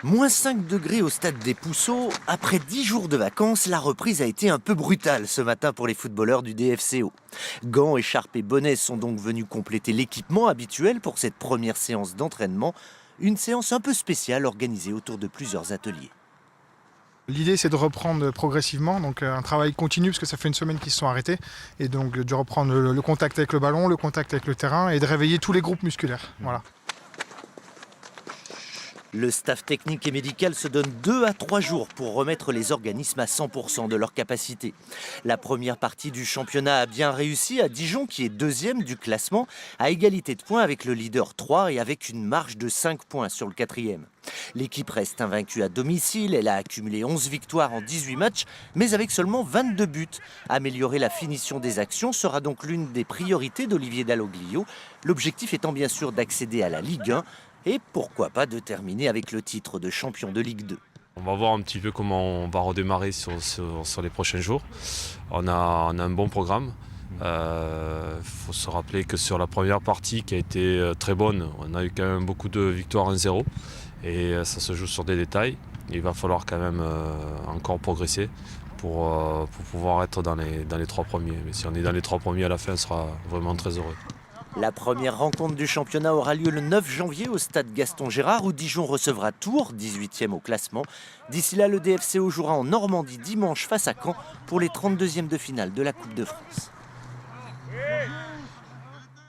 Moins 5 degrés au stade des Pousseaux. Après 10 jours de vacances, la reprise a été un peu brutale ce matin pour les footballeurs du DFCO. Gants, écharpes et bonnets sont donc venus compléter l'équipement habituel pour cette première séance d'entraînement. Une séance un peu spéciale organisée autour de plusieurs ateliers. L'idée, c'est de reprendre progressivement, donc un travail continu, parce que ça fait une semaine qu'ils se sont arrêtés, et donc de reprendre le contact avec le ballon, le contact avec le terrain, et de réveiller tous les groupes musculaires. Voilà. Le staff technique et médical se donne 2 à 3 jours pour remettre les organismes à 100% de leur capacité. La première partie du championnat a bien réussi à Dijon, qui est deuxième du classement, à égalité de points avec le leader 3 et avec une marge de 5 points sur le quatrième. L'équipe reste invaincue à domicile, elle a accumulé 11 victoires en 18 matchs, mais avec seulement 22 buts. Améliorer la finition des actions sera donc l'une des priorités d'Olivier Dalloglio, l'objectif étant bien sûr d'accéder à la Ligue 1, et pourquoi pas de terminer avec le titre de champion de Ligue 2. On va voir un petit peu comment on va redémarrer sur les prochains jours. On a un bon programme. Faut se rappeler que sur la première partie qui a été très bonne, on a eu quand même beaucoup de victoires 1-0 et ça se joue sur des détails. Il va falloir quand même encore progresser pour pouvoir être dans les 3 premiers. Mais si on est dans les 3 premiers à la fin, on sera vraiment très heureux. La première rencontre du championnat aura lieu le 9 janvier au stade Gaston Gérard où Dijon recevra Tours, 18e au classement. D'ici là, le DFCO jouera en Normandie dimanche face à Caen pour les 32e de finale de la Coupe de France.